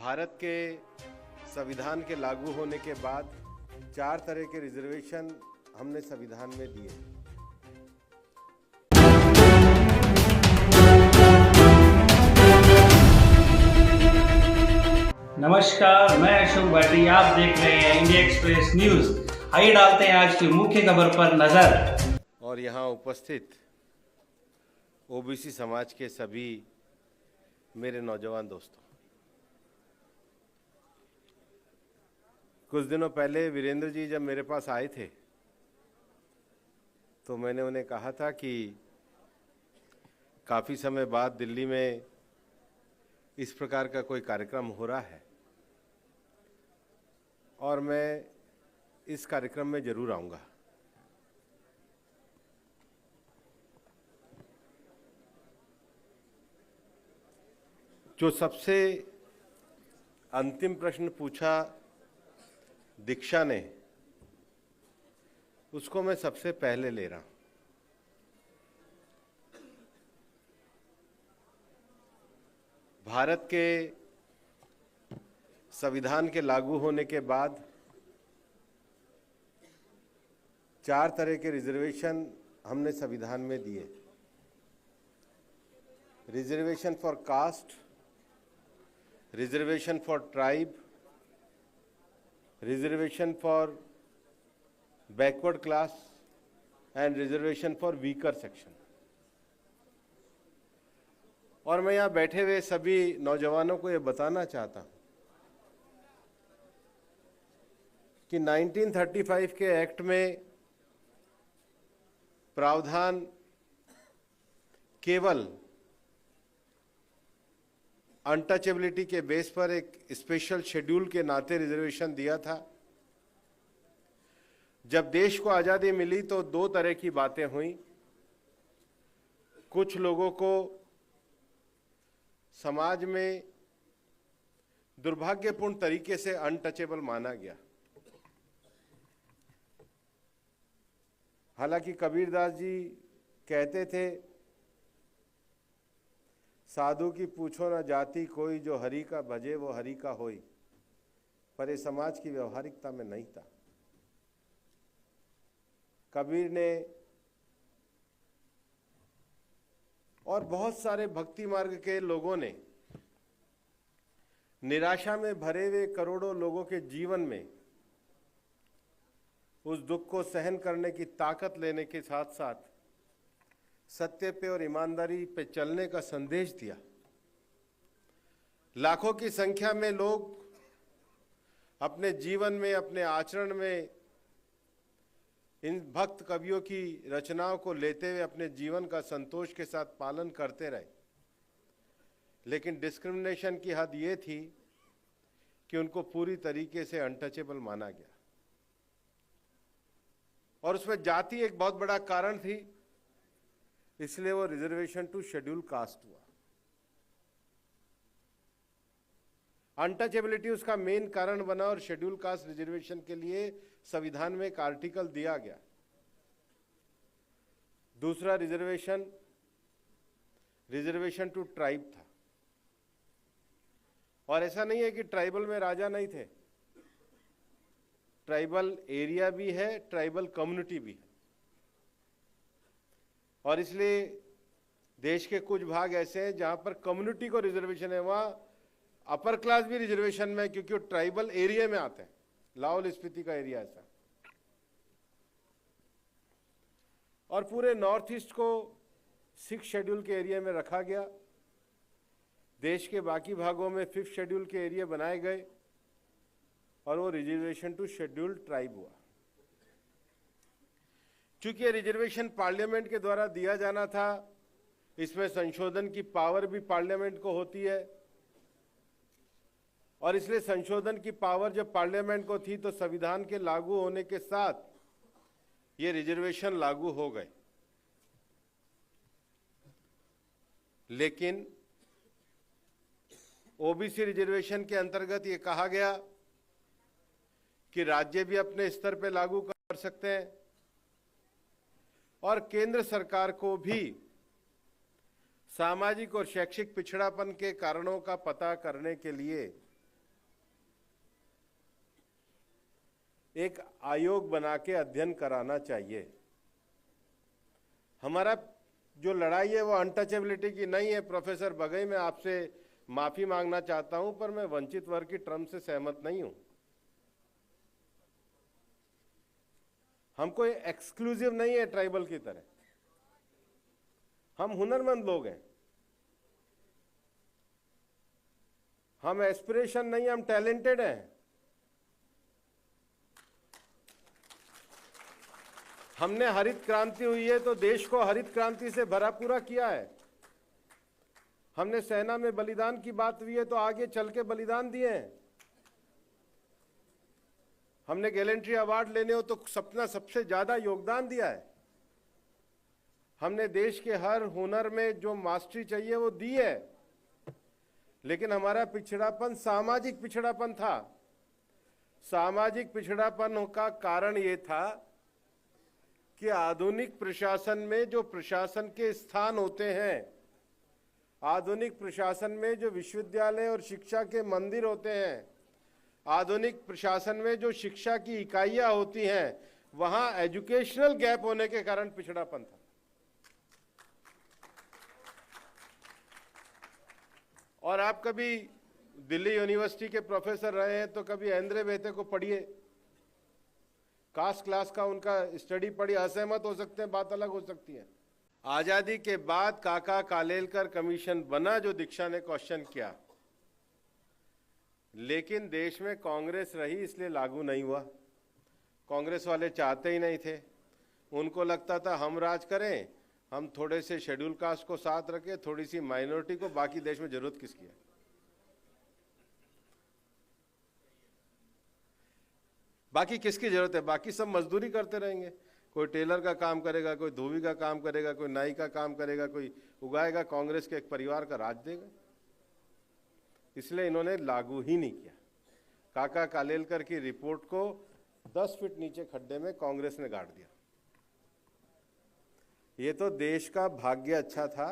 भारत के संविधान के लागू होने के बाद 4 तरह के रिजर्वेशन हमने संविधान में दिए। नमस्कार, मैं अशोक भाटी। आप देख रहे हैं इंडिया एक्सप्रेस न्यूज। आइए डालते हैं आज की मुख्य खबर पर नजर। और यहाँ उपस्थित ओबीसी समाज के सभी मेरे नौजवान दोस्तों, कुछ दिनों पहले वीरेंद्र जी जब मेरे पास आए थे तो मैंने उन्हें कहा था कि काफ़ी समय बाद दिल्ली में इस प्रकार का कोई कार्यक्रम हो रहा है और मैं इस कार्यक्रम में जरूर आऊँगा। जो सबसे अंतिम प्रश्न पूछा दीक्षा ने, उसको मैं सबसे पहले ले रहा हूं। भारत के संविधान के लागू होने के बाद 4 तरह के रिजर्वेशन हमने संविधान में दिए। Reservation for caste, reservation for tribe, reservation for backward class and reservation for weaker section. और मैं यहाँ बैठे हुए सभी नौजवानों को ये बताना चाहता हूँ कि 1935 के एक्ट में प्रावधान केवल अनटचेबिलिटी के बेस पर एक स्पेशल शेड्यूल के नाते रिजर्वेशन दिया था। जब देश को आज़ादी मिली तो 2 तरह की बातें हुई। कुछ लोगों को समाज में दुर्भाग्यपूर्ण तरीके से अनटचेबल माना गया। हालांकि कबीरदास जी कहते थे, साधु की पूछो न जाति कोई, जो हरि का भजे वो हरि का होई। पर ये समाज की व्यवहारिकता में नहीं था। कबीर ने और बहुत सारे भक्ति मार्ग के लोगों ने निराशा में भरे हुए करोड़ों लोगों के जीवन में उस दुख को सहन करने की ताकत लेने के साथ साथ सत्य पे और ईमानदारी पे चलने का संदेश दिया। लाखों की संख्या में लोग अपने जीवन में, अपने आचरण में इन भक्त कवियों की रचनाओं को लेते हुए अपने जीवन का संतोष के साथ पालन करते रहे। लेकिन डिस्क्रिमिनेशन की हद ये थी कि उनको पूरी तरीके से अनटचेबल माना गया और उसमें जाति एक बहुत बड़ा कारण थी, इसलिए वो रिजर्वेशन टू शेड्यूल कास्ट हुआ। अनटचेबिलिटी उसका मेन कारण बना और शेड्यूल कास्ट रिजर्वेशन के लिए संविधान में एक आर्टिकल दिया गया। दूसरा रिजर्वेशन टू ट्राइब था। और ऐसा नहीं है कि ट्राइबल में राजा नहीं थे, ट्राइबल एरिया भी है, ट्राइबल कम्युनिटी भी है। और इसलिए देश के कुछ भाग ऐसे हैं जहां पर कम्युनिटी को रिजर्वेशन है, वहां अपर क्लास भी रिजर्वेशन में, क्योंकि वो ट्राइबल एरिया में आते हैं। लाहौल स्पीति का एरिया ऐसा। और पूरे नॉर्थ ईस्ट को 6 शेड्यूल के एरिया में रखा गया। देश के बाकी भागों में 5th शेड्यूल के एरिया बनाए गए और वो रिजर्वेशन टू शेड्यूल ट्राइब हुआ। चूंकि ये रिजर्वेशन पार्लियामेंट के द्वारा दिया जाना था, इसमें संशोधन की पावर भी पार्लियामेंट को होती है और इसलिए संशोधन की पावर जब पार्लियामेंट को थी तो संविधान के लागू होने के साथ ये रिजर्वेशन लागू हो गए। लेकिन ओबीसी रिजर्वेशन के अंतर्गत ये कहा गया कि राज्य भी अपने स्तर पर लागू कर सकते हैं और केंद्र सरकार को भी सामाजिक और शैक्षिक पिछड़ापन के कारणों का पता करने के लिए एक आयोग बना के अध्ययन कराना चाहिए। हमारा जो लड़ाई है वो अनटचेबिलिटी की नहीं है। प्रोफेसर बगई, मैं आपसे माफी मांगना चाहता हूं, पर मैं वंचित वर्ग की टर्म से सहमत नहीं हूं। हम कोई एक्सक्लूसिव नहीं है ट्राइबल की तरह, हम हुनरमंद लोग हैं, हम एस्पिरेशन नहीं, हम टैलेंटेड हैं। हमने हरित क्रांति हुई है तो देश को हरित क्रांति से भरा पूरा किया है। हमने सेना में बलिदान की बात हुई है तो आगे चल के बलिदान दिए हैं। हमने गैलेंट्री अवार्ड लेने हो तो सपना सबसे ज्यादा योगदान दिया है। हमने देश के हर हुनर में जो मास्टरी चाहिए वो दी है। लेकिन हमारा पिछड़ापन सामाजिक पिछड़ापन था। सामाजिक पिछड़ापन का कारण ये था कि आधुनिक प्रशासन में जो प्रशासन के स्थान होते हैं, आधुनिक प्रशासन में जो विश्वविद्यालय और शिक्षा के मंदिर होते हैं, आधुनिक प्रशासन में जो शिक्षा की इकाइयां होती हैं, वहां एजुकेशनल गैप होने के कारण पिछड़ापन था। और आप कभी दिल्ली यूनिवर्सिटी के प्रोफेसर रहे हैं तो कभी ऐंद्रे बेहते को पढ़िए, कास्ट क्लास का उनका स्टडी पढ़िए, असहमत हो सकते हैं, बात अलग हो सकती है। आजादी के बाद काका कालेलकर कमीशन बना जो दीक्षा ने क्वेश्चन किया, लेकिन देश में कांग्रेस रही इसलिए लागू नहीं हुआ। कांग्रेस वाले चाहते ही नहीं थे, उनको लगता था हम राज करें, हम थोड़े से शेड्यूल कास्ट को साथ रखें, थोड़ी सी माइनॉरिटी को, बाकी देश में जरूरत किसकी है। बाकी किसकी जरूरत है, बाकी सब मजदूरी करते रहेंगे। कोई टेलर का काम करेगा, कोई धोबी का काम करेगा, कोई नाई का काम करेगा, कोई उगाएगा, कांग्रेस के एक परिवार का राज देगा। इसलिए इन्होंने लागू ही नहीं किया। काका कालेलकर की रिपोर्ट को 10 फीट नीचे खड्डे में कांग्रेस ने गाड़ दिया। ये तो देश का भाग्य अच्छा था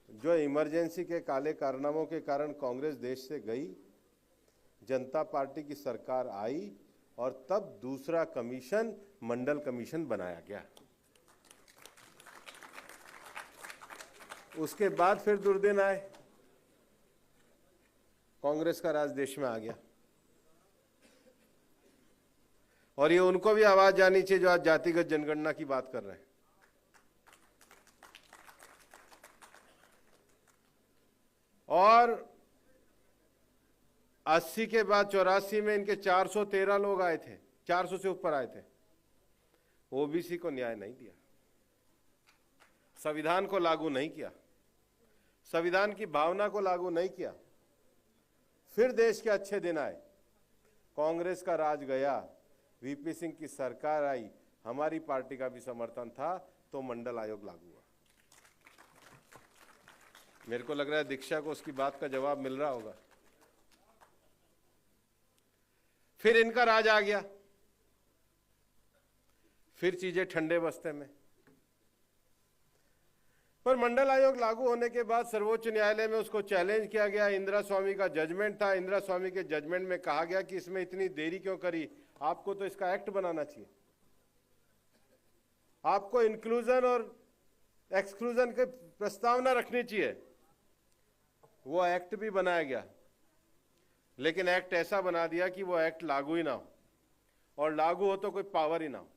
जो इमरजेंसी के काले कारनामों के कारण कांग्रेस देश से गई, जनता पार्टी की सरकार आई और तब दूसरा कमीशन मंडल कमीशन बनाया गया। उसके बाद फिर दुर्दिन आए, कांग्रेस का राज देश में आ गया। और ये उनको भी आवाज जानी चाहिए जो आज जातिगत जनगणना की बात कर रहे हैं। और 80 के बाद 84 में इनके 413 लोग आए थे, 400 से ऊपर आए थे। ओबीसी को न्याय नहीं दिया, संविधान को लागू नहीं किया, संविधान की भावना को लागू नहीं किया। फिर देश के अच्छे दिन आए, कांग्रेस का राज गया, वीपी सिंह की सरकार आई, हमारी पार्टी का भी समर्थन था, तो मंडल आयोग लागू हुआ। मेरे को लग रहा है दीक्षा को उसकी बात का जवाब मिल रहा होगा। फिर इनका राज आ गया, फिर चीजें ठंडे बस्ते में। पर मंडल आयोग लागू होने के बाद सर्वोच्च न्यायालय में उसको चैलेंज किया गया। इंदिरा स्वामी का जजमेंट था, इंदिरा स्वामी के जजमेंट में कहा गया कि इसमें इतनी देरी क्यों करी, आपको तो इसका एक्ट बनाना चाहिए, आपको इंक्लूजन और एक्सक्लूजन की प्रस्तावना रखनी चाहिए। वो एक्ट भी बनाया गया, लेकिन एक्ट ऐसा बना दिया कि वो एक्ट लागू ही ना हो, और लागू हो तो कोई पावर ही ना हो।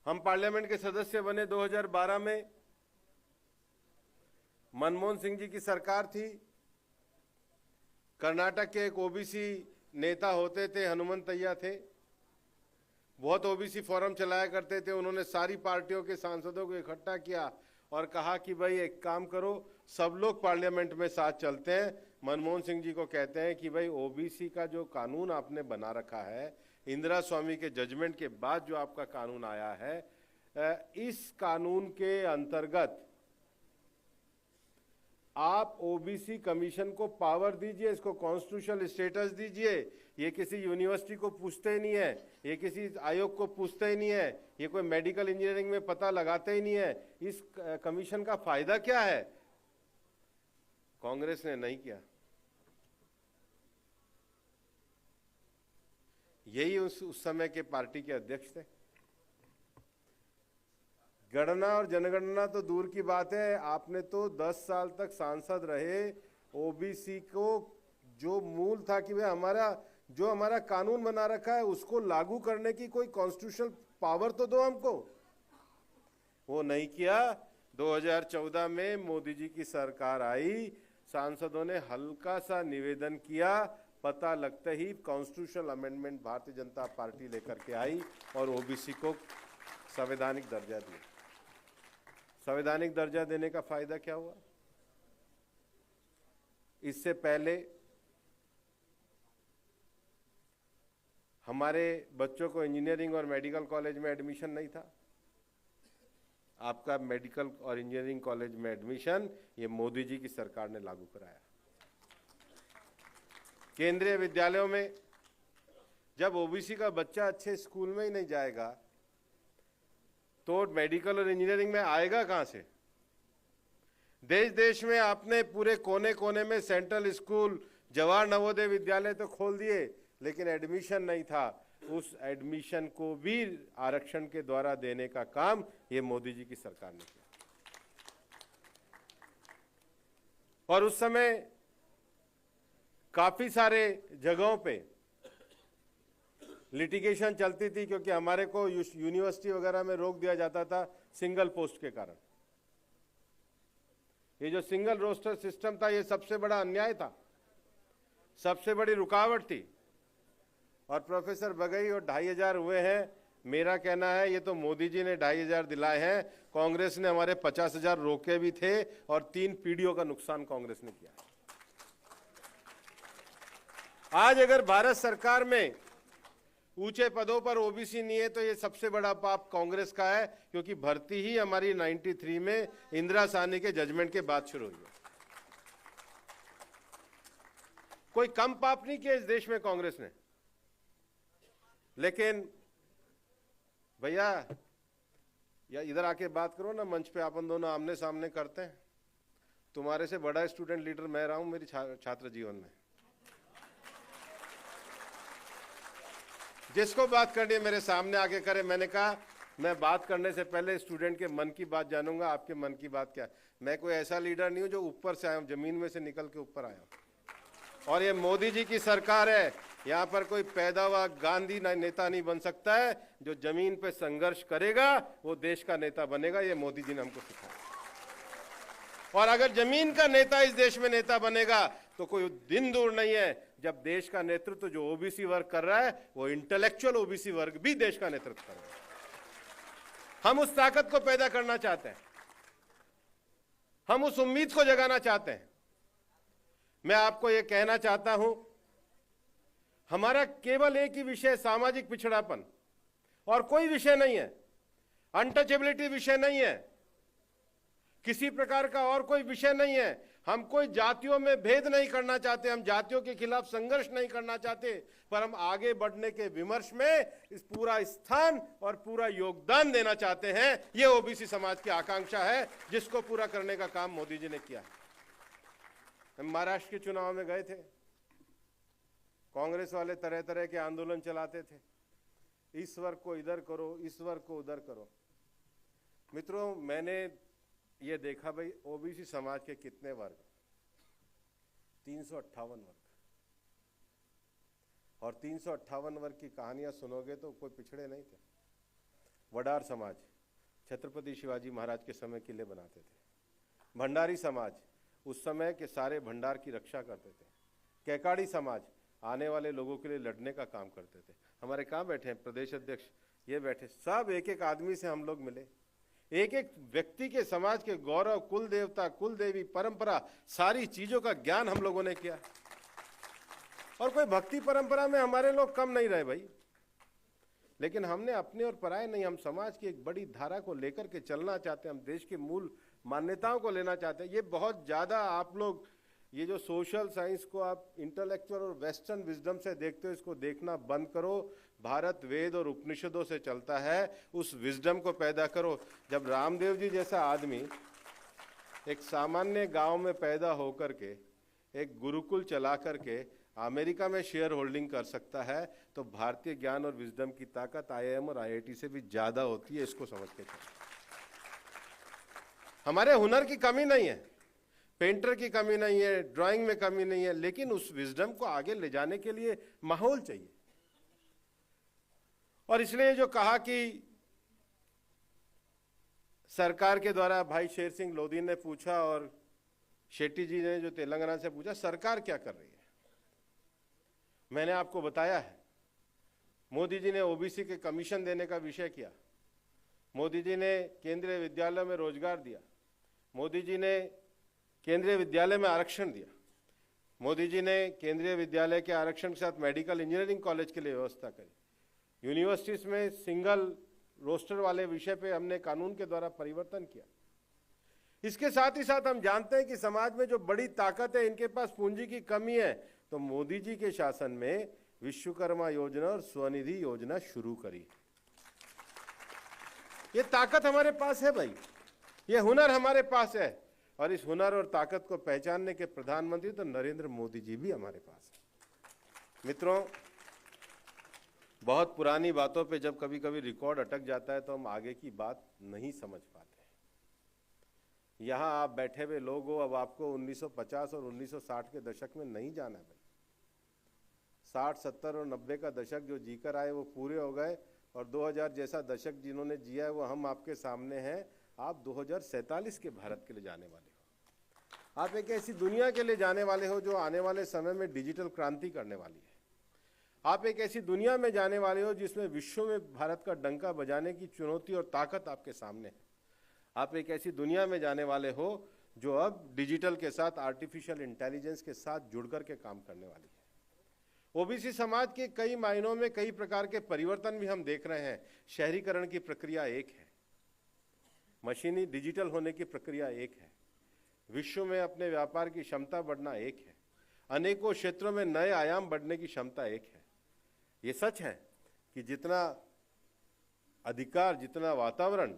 हम पार्लियामेंट के सदस्य बने 2012 में, मनमोहन सिंह जी की सरकार थी। कर्नाटक के एक ओबीसी नेता होते थे, हनुमंतैया थे, बहुत ओबीसी फोरम चलाया करते थे। उन्होंने सारी पार्टियों के सांसदों को इकट्ठा किया और कहा कि भाई एक काम करो, सब लोग पार्लियामेंट में साथ चलते हैं। मनमोहन सिंह जी को कहते हैं कि भाई ओबीसी का जो कानून आपने बना रखा है, इंदिरा स्वामी के जजमेंट के बाद जो आपका कानून आया है, इस कानून के अंतर्गत आप ओबीसी कमीशन को पावर दीजिए, इसको कॉन्स्टिट्यूशनल स्टेटस दीजिए। ये किसी यूनिवर्सिटी को पूछते ही नहीं है, ये किसी आयोग को पूछते ही नहीं है, ये कोई मेडिकल इंजीनियरिंग में पता लगाते ही नहीं है। इस कमीशन का फायदा क्या है? कांग्रेस ने नहीं किया। यही उस समय के पार्टी के अध्यक्ष थे। गणना और जनगणना तो दूर की बात है, आपने तो 10 साल तक सांसद रहे। ओबीसी को जो मूल था कि भाई हमारा कानून बना रखा है उसको लागू करने की कोई कॉन्स्टिट्यूशनल पावर तो दो हमको, वो नहीं किया। 2014 में मोदी जी की सरकार आई, सांसदों ने हल्का सा निवेदन किया, पता लगते ही constitutional amendment Bharatiya Janata party लेकर के आई और ओबीसी को संवैधानिक दर्जा दिया। संवैधानिक दर्जा देने का फायदा क्या हुआ? इससे पहले हमारे बच्चों को इंजीनियरिंग और मेडिकल कॉलेज में एडमिशन नहीं था। आपका मेडिकल और इंजीनियरिंग कॉलेज में एडमिशन ये मोदी जी की सरकार ने लागू कराया। केंद्रीय विद्यालयों में जब ओबीसी का बच्चा अच्छे स्कूल में ही नहीं जाएगा तो मेडिकल और इंजीनियरिंग में आएगा कहां से? देश देश में आपने पूरे कोने कोने में सेंट्रल स्कूल, जवाहर नवोदय विद्यालय तो खोल दिए, लेकिन एडमिशन नहीं था। उस एडमिशन को भी आरक्षण के द्वारा देने का काम ये मोदी जी की सरकार ने किया। और उस समय काफी सारे जगहों पे लिटिगेशन चलती थी, क्योंकि हमारे को यूनिवर्सिटी वगैरह में रोक दिया जाता था सिंगल पोस्ट के कारण। ये जो सिंगल रोस्टर सिस्टम था ये सबसे बड़ा अन्याय था, सबसे बड़ी रुकावट थी। और प्रोफेसर बगई और 2,500 हुए हैं। मेरा कहना है ये तो मोदी जी ने 2,500 दिलाए हैं, कांग्रेस ने हमारे 50,000 रोके भी थे और 3 पीढ़ियों का नुकसान कांग्रेस ने किया। आज अगर भारत सरकार में ऊंचे पदों पर ओबीसी नहीं है तो ये सबसे बड़ा पाप कांग्रेस का है, क्योंकि भर्ती ही हमारी 93 में इंदिरा साहनी के जजमेंट के बाद शुरू हुई है। कोई कम पाप नहीं किया इस देश में कांग्रेस ने। लेकिन भैया या इधर आके बात करो ना, मंच पे अपन दोनों आमने सामने करते हैं। तुम्हारे से बड़ा स्टूडेंट लीडर मैं रहा हूं मेरी छात्र जीवन में। जिसको बात करनी है मेरे सामने आके करे। मैंने कहा मैं बात करने से पहले स्टूडेंट के मन की बात जानूंगा, आपके मन की बात क्या है। मैं कोई ऐसा लीडर नहीं हूं जो ऊपर से आया हूं, जमीन में से निकल के ऊपर आया हूं। और ये मोदी जी की सरकार है, यहाँ पर कोई पैदा हुआ गांधी नेता नहीं बन सकता है। जो जमीन पे संघर्ष करेगा वो देश का नेता बनेगा, ये मोदी जी ने हमको सिखाया। और अगर जमीन का नेता इस देश में नेता बनेगा तो कोई दिन दूर नहीं है जब देश का नेतृत्व जो ओबीसी वर्ग कर रहा है वो इंटेलेक्चुअल ओबीसी वर्ग भी देश का नेतृत्व करेगा। हम उस ताकत को पैदा करना चाहते हैं, हम उस उम्मीद को जगाना चाहते हैं। मैं आपको यह कहना चाहता हूं, हमारा केवल एक ही विषय सामाजिक पिछड़ापन और कोई विषय नहीं है, अनटचेबिलिटी विषय नहीं है, किसी प्रकार का और कोई विषय नहीं है। हम कोई जातियों में भेद नहीं करना चाहते, हम जातियों के खिलाफ संघर्ष नहीं करना चाहते, पर हम आगे बढ़ने के विमर्श में इस पूरा स्थान और पूरा योगदान देना चाहते हैं। यह ओबीसी समाज की आकांक्षा है जिसको पूरा करने का काम मोदी जी ने किया। हम महाराष्ट्र के चुनाव में गए थे, कांग्रेस वाले तरह तरह के आंदोलन चलाते थे, इस वर्ग को इधर करो, इस वर्ग को उधर करो। मित्रों, मैंने ये देखा भाई ओबीसी समाज के कितने वर्ग, 358 वर्ग। और 358 वर्ग की कहानियां सुनोगे तो कोई पिछड़े नहीं थे। वडार समाज छत्रपति शिवाजी महाराज के समय किले बनाते थे। भंडारी समाज उस समय के सारे भंडार की रक्षा करते थे। कैकाड़ी समाज आने वाले लोगों के लिए लड़ने का काम करते थे। हमारे कहाँ बैठे हैं प्रदेश अध्यक्ष, ये बैठे, सब एक एक आदमी से हम लोग मिले, एक एक व्यक्ति के समाज के गौरव, कुल देवता, कुल देवी, परंपरा, सारी चीजों का ज्ञान हम लोगों ने किया। और कोई भक्ति परंपरा में हमारे लोग कम नहीं रहे भाई, लेकिन हमने अपने और पराये नहीं, हम समाज की एक बड़ी धारा को लेकर के चलना चाहते हैं, हम देश की मूल मान्यताओं को लेना चाहते हैं। ये बहुत ज्यादा आप लोग ये जो सोशल साइंस को आप इंटेलेक्चुअल और वेस्टर्न विजडम से देखते हो, इसको देखना बंद करो। भारत वेद और उपनिषदों से चलता है, उस विजडम को पैदा करो। जब रामदेव जी जैसा आदमी एक सामान्य गांव में पैदा होकर के एक गुरुकुल चला करके अमेरिका में शेयर होल्डिंग कर सकता है, तो भारतीय ज्ञान और विजडम की ताकत IIM और IIT से भी ज्यादा होती है। इसको समझ के चलो। हमारे हुनर की कमी नहीं है, पेंटर की कमी नहीं है, ड्राइंग में कमी नहीं है, लेकिन उस विजडम को आगे ले जाने के लिए माहौल चाहिए। और इसलिए जो कहा कि सरकार के द्वारा, भाई शेर सिंह लोधी ने पूछा और शेट्टी जी ने जो तेलंगाना से पूछा, सरकार क्या कर रही है? मैंने आपको बताया है, मोदी जी ने ओबीसी के कमीशन देने का विषय किया, मोदी जी ने केंद्रीय विद्यालय में रोजगार दिया, मोदी जी ने केंद्रीय विद्यालय में आरक्षण दिया, मोदी जी ने केंद्रीय विद्यालय के आरक्षण के साथ मेडिकल इंजीनियरिंग कॉलेज के लिए व्यवस्था करी, यूनिवर्सिटीज में सिंगल रोस्टर वाले विषय पे हमने कानून के द्वारा परिवर्तन किया। इसके साथ ही साथ हम जानते हैं कि समाज में जो बड़ी ताकत है, इनके पास पूंजी की कमी है, तो मोदी जी के शासन में विश्वकर्मा योजना और स्वनिधि योजना शुरू करी। ये ताकत हमारे पास है भाई, ये हुनर हमारे पास है, और इस हुनर और ताकत को पहचानने के प्रधानमंत्री तो नरेंद्र मोदी जी भी हमारे पास है। मित्रों, बहुत पुरानी बातों पे जब कभी कभी रिकॉर्ड अटक जाता है तो हम आगे की बात नहीं समझ पाते। यहाँ आप बैठे हुए लोग हो, अब आपको 1950 और 1960 के दशक में नहीं जाना है भाई। 60, 70 और 90 का दशक जो जीकर आए वो पूरे हो गए, और 2000 जैसा दशक जिन्होंने जिया है वो हम आपके सामने हैं। आप 2047 के भारत के लिए जाने वाले हो। आप एक ऐसी दुनिया के लिए जाने वाले हो जो आने वाले समय में डिजिटल क्रांति करने वाली है। आप एक ऐसी दुनिया में जाने वाले हो जिसमें विश्व में भारत का डंका बजाने की चुनौती और ताकत आपके सामने है। आप एक ऐसी दुनिया में जाने वाले हो जो अब डिजिटल के साथ, आर्टिफिशियल इंटेलिजेंस के साथ जुड़कर के काम करने वाली है। ओबीसी समाज के कई मायनों में कई प्रकार के परिवर्तन भी हम देख रहे हैं। शहरीकरण की प्रक्रिया एक है, मशीनी डिजिटल होने की प्रक्रिया एक है, विश्व में अपने व्यापार की क्षमता बढ़ना एक है, अनेकों क्षेत्रों में नए आयाम बढ़ने की क्षमता एक है। ये सच है कि जितना अधिकार, जितना वातावरण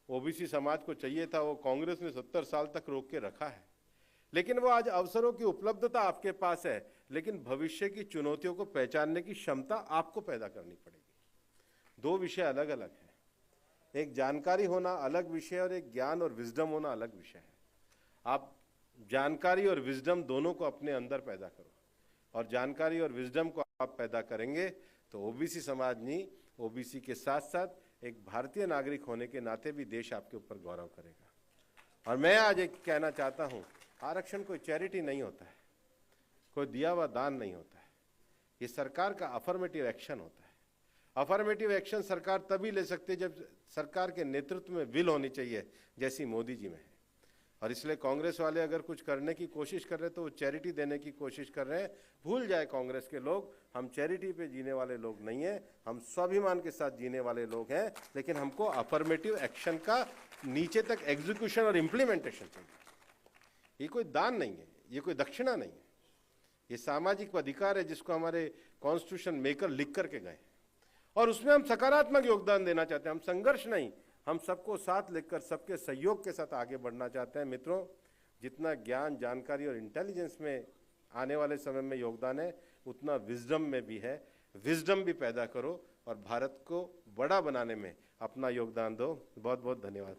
ओबीसी समाज को चाहिए था वो कांग्रेस ने 70 साल तक रोक के रखा है, लेकिन वो आज अवसरों की उपलब्धता आपके पास है, लेकिन भविष्य की चुनौतियों को पहचानने की क्षमता आपको पैदा करनी पड़ेगी। दो विषय अलग अलग हैं, एक जानकारी होना अलग विषय और एक ज्ञान और विजडम होना अलग विषय है। आप जानकारी और विजडम दोनों को अपने अंदर पैदा करो, और जानकारी और विजडम को आप पैदा करेंगे तो ओबीसी समाज नहीं, ओबीसी के साथ साथ एक भारतीय नागरिक होने के नाते भी देश आपके ऊपर गौरव करेगा। और मैं आज एक कहना चाहता हूं, आरक्षण कोई चैरिटी नहीं होता है, कोई दिया हुआ दान नहीं होता है, ये सरकार का अफर्मेटिव एक्शन होता है। अफर्मेटिव एक्शन सरकार तभी ले सकती है जब सरकार के नेतृत्व में विल होनी चाहिए, जैसी मोदी जी में है। और इसलिए कांग्रेस वाले अगर कुछ करने की कोशिश कर रहे हैं तो वो चैरिटी देने की कोशिश कर रहे हैं। भूल जाए कांग्रेस के लोग, हम चैरिटी पे जीने वाले लोग नहीं हैं, हम स्वाभिमान के साथ जीने वाले लोग हैं। लेकिन हमको अफर्मेटिव एक्शन का नीचे तक एग्जीक्यूशन और इम्प्लीमेंटेशन चाहिए। ये कोई दान नहीं है, ये कोई दक्षिणा नहीं है, ये सामाजिक अधिकार है जिसको हमारे कॉन्स्टिट्यूशन मेकर लिख करके गए, और उसमें हम सकारात्मक योगदान देना चाहते हैं। हम संघर्ष नहीं, हम सबको साथ लेकर सबके सहयोग के साथ आगे बढ़ना चाहते हैं। मित्रों, जितना ज्ञान, जानकारी और इंटेलिजेंस में आने वाले समय में योगदान है, उतना विजडम में भी है। विजडम भी पैदा करो और भारत को बड़ा बनाने में अपना योगदान दो। बहुत बहुत धन्यवाद।